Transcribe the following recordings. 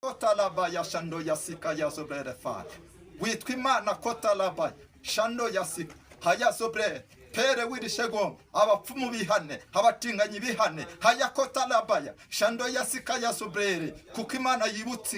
kotalabaya shando yasika yazobrere fare witwa imana kotalabaya shando yasika hayazobrere pere wirishego abapfumu bihane abatinganyi bihane haya kotalabaya shando yasika yazobrere kuko imana yibutse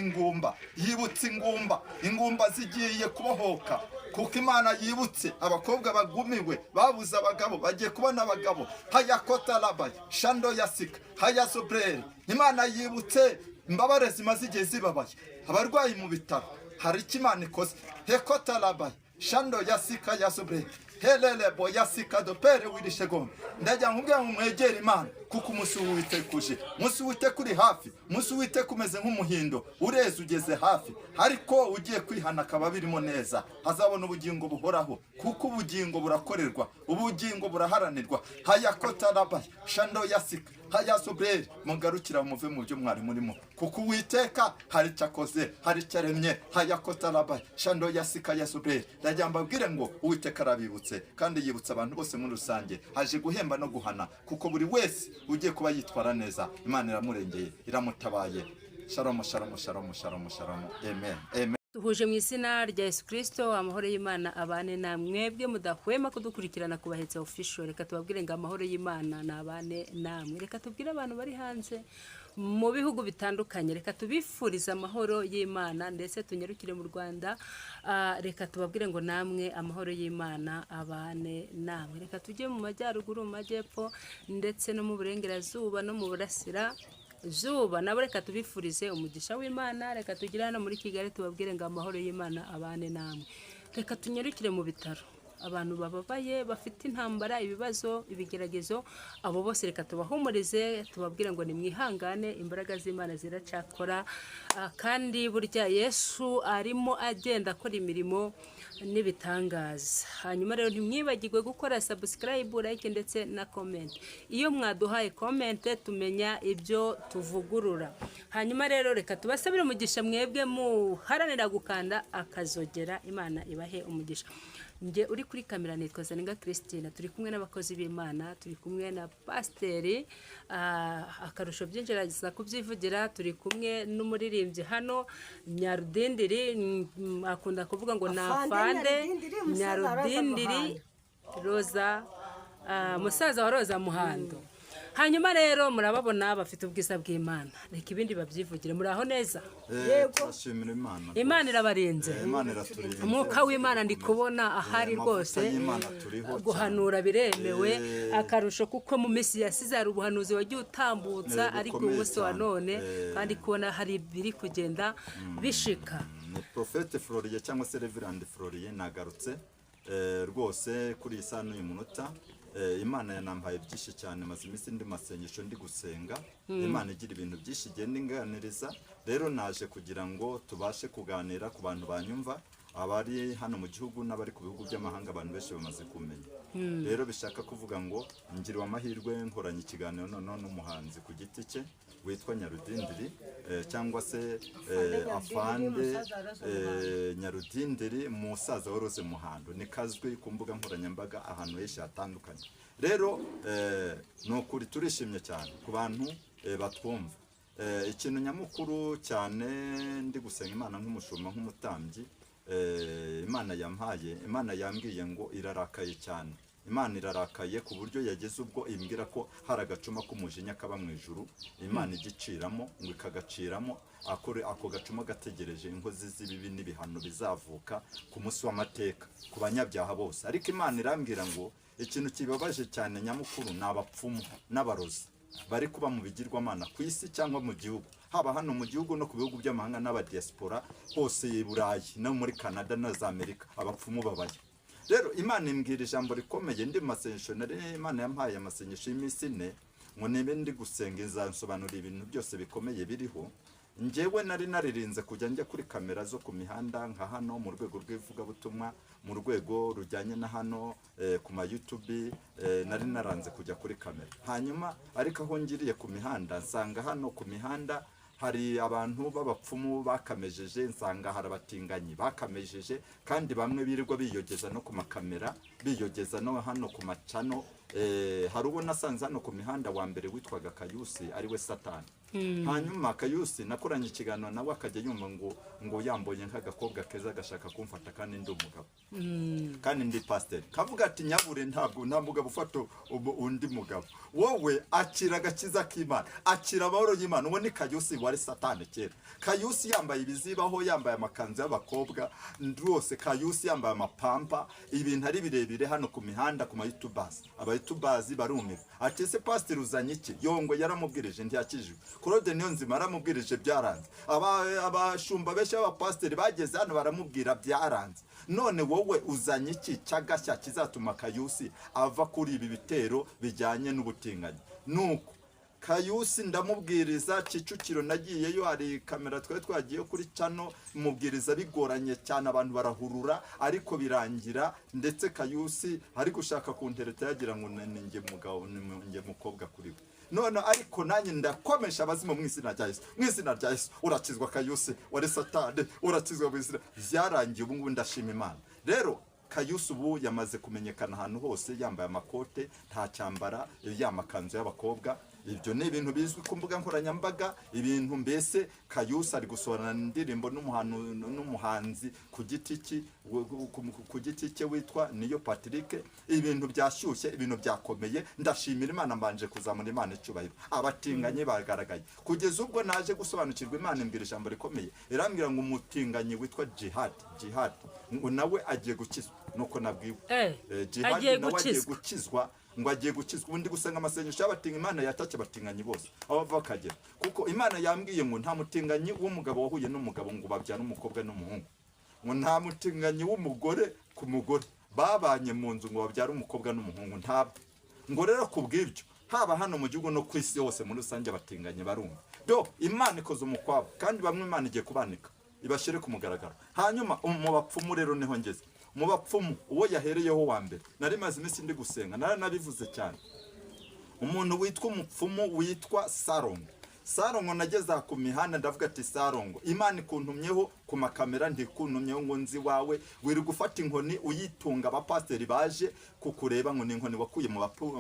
ingumba zigiye kubohoka kuko imana yibutse abakobwa bagumiwe babuze abagabo bagiye kubona abagabo haya kotalabaya shando yasika haya zobrere imana yibutse imbabare zimaze igihe zibabaye abarwayi mu bitaro hari ikimana ikoze hekotalabaya shando yasika yasobre helelebo yasika do pere wirishego ndajya nkubwira ngo mwegere imana kuko umunsi w'Uwiteka umunsi w'Uwiteka uri hafi umunsi w'Uwiteka umeze nk'umuhindo ureze ugeze hafi ariko ugiye kwihana akaba birimo neza hazabona ubugingo buhoraho kuko ubugingo burakorerwa ubugingo buraharanirwa hayakotalabaya shando yasika haya sobrere mugarukira muve mu byo mwari murimo kuko Uwiteka hari cyakoze hari cyaremye haya kotalabaya shando yasika ya sobrere ndajya mbabwire ngo Uwiteka arabibutse kandi yibutsa abantu bose muri rusange haje guhemba no guhana kuko buri wese ugiye kuba yitwara neza Imana iramurengeye iramutabaye shalom shalom shalom shalom shalom amen amen. Tuhuje mu izina rya Yesu Kristo amahoro y'Imana abane namwebwe mudahwema kudukurikirana kubahetsa official. Reka tubabwire ngo amahoro y'Imana nabane namwe. Reka tubwire abantu bari hanze mu bihugu bitandukanye, reka tubifuriza amahoro y'Imana ndetse tunyarukire mu Rwanda. Reka tubabwire ngo namwe amahoro y'Imana abane namwe. Reka tujye mu majyaruguru, mu majyepfo ndetse no mu burengerazuba no mu burasira zuba nabo reka tubifurize umugisha w'Imana. Reka tugire hano muri Kigali tubabwire ngo amahoro y'Imana abane namwe. Reka tunyarukire mu bitaro, abantu bababaye bafite intambara, ibibazo, ibigeragezo, abo bose reka tubahumurize tubabwire ngo nimwihangane, imbaraga z'Imana ziracakora kandi burya Yesu arimo agenda akora imirimo n'ibitangaza. Hanyuma rero ntimwibagirwe gukora subscribe, like ndetse na comment. Iyo mwaduhaye comment tumenya ibyo tuvugurura. Hanyuma rero reka tubasabire umugisha mwebwe muharanira gukanda akazogera. Imana ibahe umugisha. Nge uri kuri kamera nitwa Zaninga Christine, turi kumwe n'abakozi b'Imana, turi kumwe na pasteri akarusho byinjiragiza kubyivugira, turi kumwe n'umuririmbyi hano Nyarudindiri, akunda kuvuga ngo nafande Nyarudindiri Roza, musaza wa Roza Muhando. Hanyuma rero murababona bafite ubwiza bw'Imana, reka ibindi babyivugire. Muraho neza? Yego Imana irabarinze, umwuka w'Imana ndi kubona ahari rwose, guhanura biremewe akarusho kuko mu minsi yasize hari ubuhanuzi wagiye utambutsa ariko umunsi wa none kandi kubona hari biri kugenda bishika. Ni Prophete Floriye cyangwa se Reverend Floriye nagarutse rwose kuri isano y'umunota. Imana yanambaye byinshi cyane, maze iminsi ndi masengesho ndi gusenga. Imana igira ibintu byinshi igenda inganiriza. Rero naje kugira ngo tubashe kuganira ku bantu banyumva, abari hano mu gihugu n'abari ku bihugu by'amahanga, abantu benshi bamaze kumenya. Rero bishaka kuvuga ngo ngiriwe amahirwe nkoranye ikiganiro none n'umuhanzi ku giti cye witwa Nyarudindiri cyangwa se afande Nyarudindiri musaza wa Rose Muhando. Ni kazwi ku mbuga nkoranyambaga ahantu henshi hatandukanye. Rero nukuri turishimye cyane ku bantu batwumva. Ikintu nyamukuru cyane ndi gusenga Imana nk'umushumba nk'umutambyi, Imana yampaye, Imana yambwiye ngo irarakaye cyane. Imana irarakaye ku buryo yageze ubwo imbwira ko hari agacuma k'umujinya kaba mu ijuru, Imana igiciramo ngo ikagaciramo ako gacuma gategereje inkozi z'ibibi n'ibihano bizavuka ku munsi w'amateka ku banyabyaha bose. Ariko Imana irambwira ngo ikintu kibabaje cyane nyamukuru ni abapfumu n'abarozi bari kuba mu bigirwamana ku isi cyangwa mu gihugu, haba hano mu gihugu no ku bihugu by'amahanga n'abadiaspora hose i Burayi no muri Canada na za Amerika, abapfumu babaye. Rero Imana imbwira ijambo rikomeye ndi masengesho, nari Imana yampaye amasengesho y'iminsi 4 ngo nibe ndi gusenga izansobanura ibintu byose bikomeye biriho. Njyewe nari naririnze kujya njya kuri kamera zo ku mihanda nka hano mu rwego rw'ivugabutumwa, mu rwego rujyanye na hano ku ma YouTube, nari naranze kujya kuri kamera. Hanyuma ariko aho ngiriye ku mihanda nsanga hano ku mihanda hari abantu b'abapfumu bakamejeje, nsanga hari abatinganyi bakamejeje kandi bamwe birirwa biyogeza no ku makamera, biyogeza no hano ku macano. Hari uwo nasanze hano ku mihanda wa mbere witwaga Kayusi ari we Satani. hanyuma Kayusi nakoranye ikiganiro nawe akajya yumva ngo yamboye nk'agakobwa keza gashaka kumfata kandi ndi umugabo kandi ndi pastor kavuga ati nyabure ntabwo nta mugabo ufata undi mugabo wowe akira agakiza k'Imana akira amahoro y'Imana uwo ni Kayusi wari satani kera Kayusi yambaye ibizibaho yambaye amakanzu y'abakobwa rwose Kayusi yambaye amapampa ibintu ari birebire hano ku mihanda ku mayitubasi abayitubazi barumira ati se pastor uzanye iki yongo yaramubwirije ntiyakijwe Claude Niyonzima aramubwirije byaranze abashumba benshi b'abapasiteri bageze hano baramubwira byaranze none wowe uzanye iki cyagashya kizatuma Kayusi ava kuri ibi bitero bijyanye n'ubutinganyi nuko Kayusi ndamubwiriza Kicukiro nagiyeyo hari kamera twagiye kuri cano mubwiriza bigoranye cyane abantu barahurura ariko birangira ndetse Kayusi ari gushaka kuntereta yagira ngo ninjye mugabo ninjye mukobwa kuri we none ariko nanjye ndakomesha abazima mu izina rya Yesu urakizwa Kayusi wari satani urakizwa mu izina byarangiye ubu ngubu ndashima Imana rero Kayusi ubu yamaze kumenyekana ahantu hose yambaye amakote nta cyambara yamakanzu y'abakobwa ibyo ni ibintu bizwi ku mbuga nkoranyambaga ibintu mbese Kayusi ari gusohorana indirimbo n'umuhanzi ku giti cye witwa Niyo Patrick ibintu byashyushye ibintu byakomeye ndashimira Imana mbanje kuzamura Imana icyubahiro abatinganye bagaragaye kugeza ubwo naje gusobanukirwa Imana imbira ijambo rikomeye irambwira ngo umutinganyi witwa Jihad ngo nawe agiye gukizwa nuko nabwiwe Jihad nawe agiye gukizwa ngo agiye gukizwa ubundi gusenga amasengesho y'abatinga Imana yatacye batinganye bose aho bava kagera kuko Imana yambwiye ngo nta mutinganyi w'umugabo wahuye n'umugabo ngo babyana umukobwa n'umuhungu ngo nta mutinganyi w'umugore ku mugore babanye mu nzu ngo babyara umukobwa n'umuhungu ntabwo ngo rero kubw'ibyo haba hano mu gihugu no kwisi hose muri rusange batinganye barumva Imana ikoze umukwabo kandi bamwe Imana igiye kubanika ibashyire ku mugaragaro hanyuma mu bapfumu rero niho ngeze mu bapfumu uwo yahereyeho wa mbere nari maze iminsi ndi gusenga narabivuze cyane umuntu witwa umupfumu witwa Sarongo nageze ku mihanda ndavuga ati Sarongo Imana ikuntumyeho ku makamera ndikuntumyeho ngo nzi wawe wiri gufata inkoni uyitunga abapasiteri baje kukureba ngo ni inkoni wakuye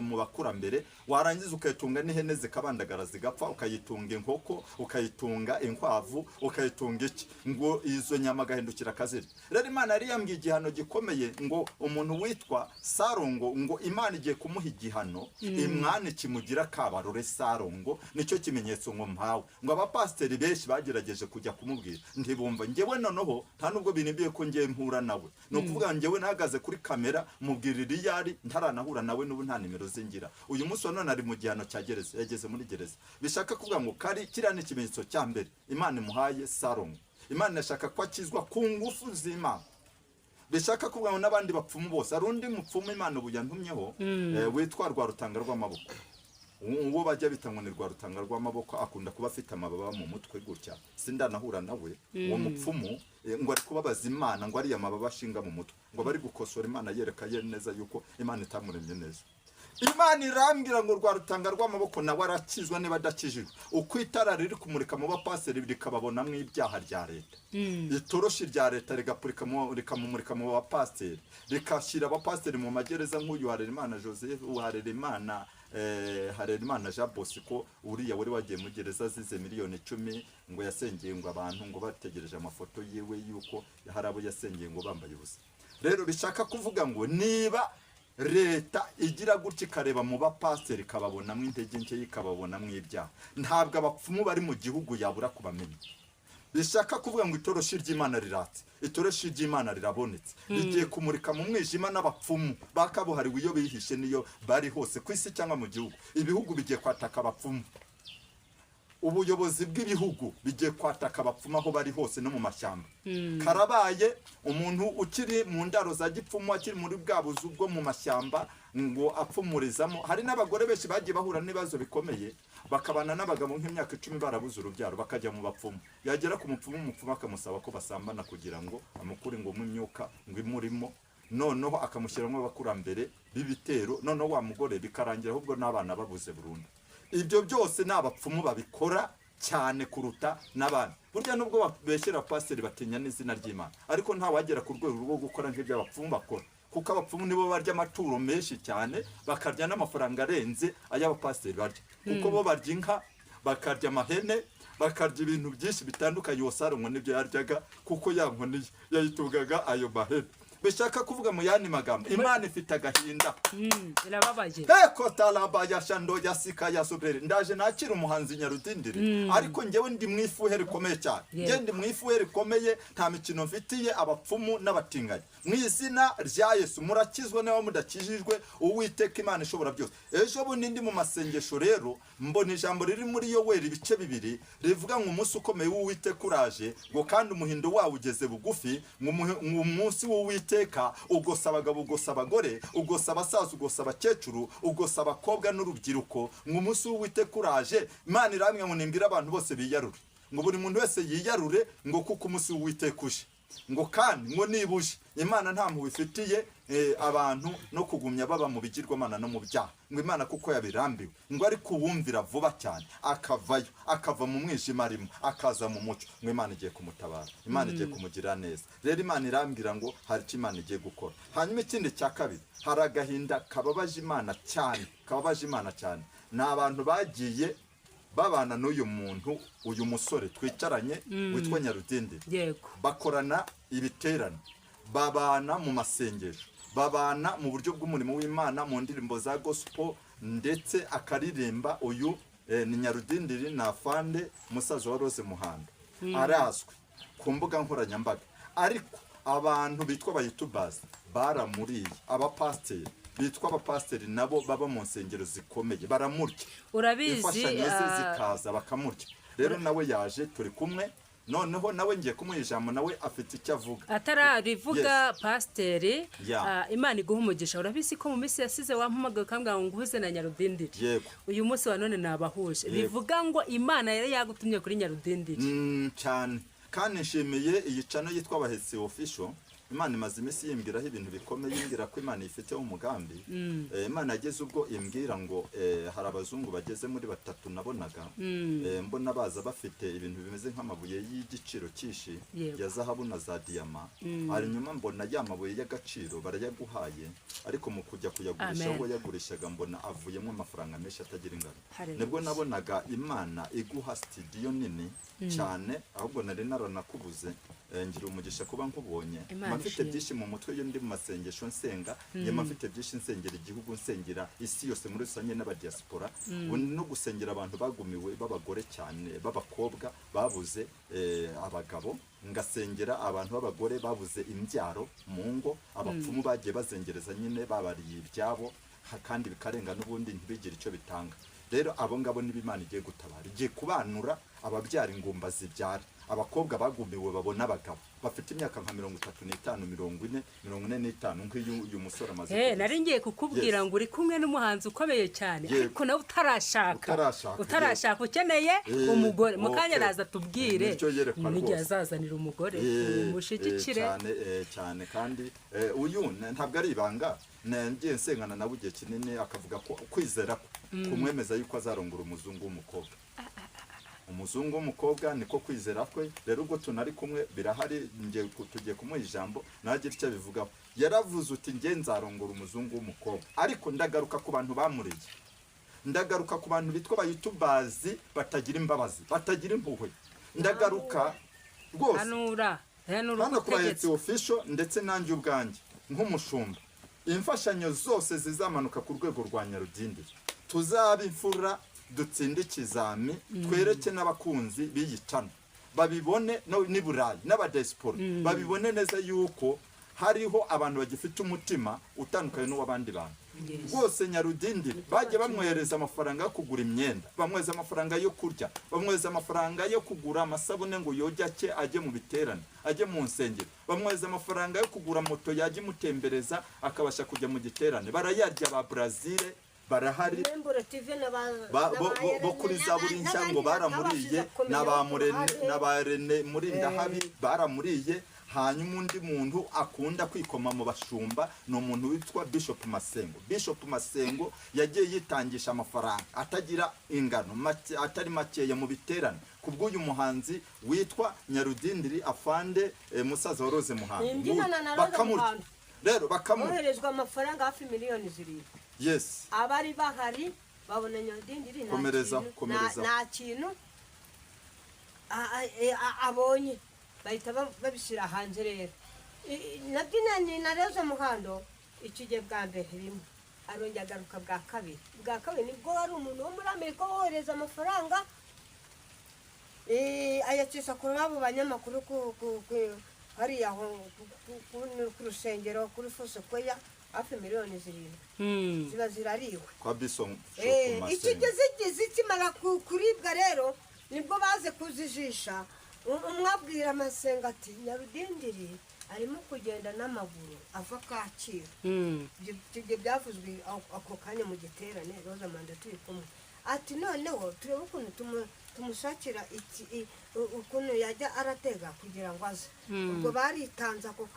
mu bakurambere warangiza ukayitunga n'ihene zikabandagara zigapfa ukayitunga inkoko ukayitunga inkwavu ukayitunga iki ngo izo nyama gahindukira kaziri rero Imana yari yambwiye igihano gikomeye ngo umuntu witwa Sarongo ngo Imana igiye kumuha igihano imwana kimugira kabarore Sarongo nicyo kimenyetso ngo mpawe ngo abapasiteri benshi bagerageje kujya kumubwira ntibumva ngewe noneho nta nubwo binimbiye ko ngiye mpura nawe no kuvuga ngewe nahagaze kuri kamera mubwirira iyari ntaranahura nawe n'ubu nta nimero zingira uyu munsi wa none ari mu gihano cya gereza yageze muri gereza bishaka kuvuga ngo kiriya ni ikimenyetso cya mbere Imana imuhaye Sarongo Imana yashaka ko akizwa ku ngufu z'Imana bishaka kuvuga ngo n'abandi bapfumu bose ari undi mupfumu Imana ubu yantumyeho witwa Rwarutanga rw'amaboko uwo bajya bita ngo ni Rwarutanga rw'amaboko akunda kuba afite amababa mu mutwe gutya sindanahura nawe uwo mupfumu ngo ari kubabaza Imana ngo ari amababa ashinga mu mutwe ngo bari gukosora Imana yereka neza yuko Imana itamuremye neza Imana irambwira ngo Rwarutanga rw'amaboko nawe arakizwa niba adakijijwe uko itara riri kumurika mu bapasiteri rikababona mu ibyaha rya leta itoroshi rya leta rikamumurika mu bapasiteri rikashyira abapasiteri mu magereza nk'uyu Harerimana Joseph Harerimana Jean Bosco uriya wari wagiye mu gereza azize miliyoni 10 ngo yasengeye ngo abantu ngo bategereje amafoto yewe yuko hari abo yasengeye ngo bambaye ubusa rero bishaka kuvuga ngo niba leta igira gutya ikareba mu bapasiteri kababonamo intege nke ikababonamo ibyaha ntabwo abapfumu bari mu gihugu yabura kubamenya bishaka kuvuga ngo itoroshi ry'Imana riratse itoroshi ry'Imana rirabonetse rigiye kumurika mu mwijima n'abapfumu bakabuhariwe iyo bihishe niyo bari hose ku isi cyangwa mu gihugu ibihugu bigiye kwataka abapfumu ubuyobozi bw'ibihugu bigiye kwataka abapfumu aho bari hose no mu mashyamba karabaye umuntu ukiri mu ndaro za gipfumu akiri muri bwa buzu bwo mu mashyamba ngo apfumurizamo hari n'abagore benshi bagiye bahura n'ibibazo bikomeye bakabana n'abagabo nk'imyaka 10 barabuze urubyaro bakajya mu bapfumu yagera ku mupfumu akamusaba ko basambana kugira ngo amukure ngo mu myuka ngo imurimo noneho akamushyiramo abakurambere b'ibitero noneho wa mugore bikarangira ahubwo n'abana babuze burundu ibyo byose n'abapfumu babikora cyane kuruta n'abandi burya nubwo babeshyira pasiteri batinya n'izina ry'Imana ariko nta wagera ku rwego rwo gukora nk'ibyo abapfumu bakora kuko abapfumu nibo barya amaturo menshi cyane bakarya n'amafaranga arenze ay'abapasiteri barya kuko bo barya inka bakarya amahene bakarya ibintu byinshi bitandukanye. uwo Salomo nibyo yaryaga kuko ya nkoni yayitungaga ayo mahene. bishaka kuvuga mu yandi magambo Imana ifite agahinda irababaje. Heko talabaya shando yasika yasobere ndaje nakira umuhanzi Nyarudindiri ariko ngewe ndi mwifuhe rikomeye cyane. Nge ndi mwifuhe rikomeye nta mikino mfitiye abapfumu n'abatinganye. Mu izina rya Yesu murakizwa nawe mudakijijwe Uwiteka Imana ishobora byose. Ejo bundi ndi mu masengesho rero mbona ijambo riri muri Yoweri ibice 2 rivuga ngo umunsi ukomeye w'Uwiteka uraje ngo kandi umuhindo wawe ugeze bugufi ngo umunsi w'Uwiteka ugosa abagabo ugosa abagore ugosa abasaza ugosa abakecuru ugosa abakobwa n'urubyiruko ngo umunsi w'Uwiteka uraje. Imana iramwe ngo nimbira abantu bose biyarure ngo buri muntu wese yiyarure ngo kuko umunsi w'Uwiteka uje ngo kandi ngo nibuje. Imana nta mubifitiye abantu no kugumya baba mu bigirwamana no mu byaha ngo Imana kuko yabirambiwe ngo ari kuwumvira vuba cyane akavayo akava mu mwijima arimo akaza mu mucyo ngo Imana igiye kumutabara. Imana igiye kumugira neza. Rero Imana irambwira ngo hari icyo Imana igiye gukora. Hanyuma ikindi cya kabiri hari agahinda kababaje Imana cyane ni abantu bagiye babana n'uyu muntu uyu musore twicaranye witwa Nyarudindiri bakorana ibiterane babana mu masengesho babana mu buryo bw'umurimo w'Imana mu ndirimbo za gospel ndetse akaririmba. Uyu ni Nyarudindiri na Afande musaza wa Rose Muhando arazwi ku mbuga nkoranyambaga ariko abantu bitwa abayitubazi baramuriye. Abapasiteri bitwa abapasiteri nabo baba mu nsengero zikomeye baramurya urabizi zikaza bakamurya. Rero nawe yaje turi kumwe noneho nawe ngiye kumuha ijambo nawe afite icyo avuga atararivuga pasiteri. Imana iguha umugisha. Urabizi ko mu minsi yasize wampamagaye ukambwira ngo nguhuze na Nyarudindiri. Uyu munsi wa none nabahuje bivuga ngo Imana yari yagutumye kuri Nyarudindiri cyane. Kandi nshimiye iyi channel yitwa Abahetsi official. Imana imaze iminsi yimbwiraho ibintu bikomeye yimbwira ko Imana ifiteho umugambi. Imana yageze ubwo imbwira ngo hari abazungu bageze muri 3 nabonaga mbona baza bafite ibintu bimeze nk'amabuye y'igiciro cyinshi ya zahabu na za diyama. Hari nyuma mbona ya mabuye y'agaciro barayaguhaye ariko mu kujya kuyagurisha wo yagurishaga mbona avuyemo amafaranga menshi atagira ingano. Nibwo nabonaga Imana iguha studio nini cyane ahubwo nari naranakubuze ngira umugisha kuba nkubonye. Mafite byinshi mu mutwe yo ndi mu masengesho nsenga ye mafite byinshi nsengera igihugu nsengera isi yose muri rusange n'abadiaspora no gusengera abantu bagumiwe b'abagore cyane b'abakobwa babuze abagabo ngasengera abantu b'abagore babuze imbyaro mu ngo abapfumu bagiye bazengereza nyine babariye ibyabo kandi bikarenga n'ubundi ntibigire icyo bitanga. Rero abo ngabo n'Imana igiye gutabara igiye kubanura ababyara ingumba zibyara abakobwa bagumiwe babona abagabo bafite imyaka nka 35 40 45 nk'uyu musore amaze. Nari ngiye kukubwira ngo uri kumwe n'umuhanzi ukomeye cyane ariko nawe utarashaka ukeneye umugore mukanya araza tubwire n'igihe azazanira umugore umushigikire cyane. Kandi uyu ntabwo ari ibanga ngiye nsengana nawe igihe kinini akavuga ko kwizera kumwemeza yuko azarongora umuzungu w'umukobwa. Umuzungu w'umukobwa niko kwizera kwe. Rero ubwo tunari kumwe birahari ngiye tugiye kumuha ijambo nagira icyo bivugaho. Yaravuze uti nge nzarongora umuzungu w'umukobwa ariko ndagaruka ku bantu bamuriye. Ndagaruka ku bantu bitwa abayitubazi batagira imbabazi batagira impuhwe. Ndagaruka rwose hano ku Bahetsi official ndetse nanjye ubwanjye nk'umushumba. Imfashanyo zose zizamanuka ku rwego rwa Nyarudindiri tuzabifura dutsinde ikizami twereke n'abakunzi biyicana babibone ni Burayi n'abadiaspora babibone neza yuko hariho abantu bagifite umutima utandukanye n'uw'abandi bantu. Rwose Nyarudindiri bajye bamwohereza amafaranga yo kugura imyenda bamwohereza amafaranga yo kurya bamwohereza amafaranga yo kugura amasabune ngo yojyake ajye mu biterane ajye mu nsengero bamwohereza amafaranga yo kugura moto yajye mutembereza akabasha kujya mu giterane. Barayarya ba Brazil barahari bo kuri zaburi nshya ngo baramuriye n'abarene muri ndahabi baramuriye. Hanyuma undi muntu akunda kwikoma mu bashumba ni umuntu witwa Bishop Masengo yagiye yitangisha amafaranga atagira ingano atari makeya mu biterane kubw'uyu muhanzi witwa Nyarudindiri Afande musaza wa Rose Muhando bakamurya. Rero bakamurherezwa amafaranga hafi miliyoni 7. Yes. Abari bahari babona Nyarudindiri komereza nta kintu abonye bahita babishyira hanze rero nabyo nareze muhando ikige bwa mbere rimwe arongera agaruka bwa kabiri nibwo wari umuntu wo muri Amerika wohereza amafaranga ayacisha kuri abo banyamakuru hariya ku rusengero kuri Fosekweya hafi miliyoni 7 ziba zirariwe kwa Bison ikigeze kimara kuribwa rero nibwo baze kuzijisha umwabwira amasenga ati Nyarudindiri arimo kugenda n'amaguru ava Kacyiru ibyo byavuzwe ako kanya mu giterane Roza Manda turi kumwe ati noneho turebe ukuntu tumushakira ukuntu yajya aratega kugira ngo aze ubwo baritanze ako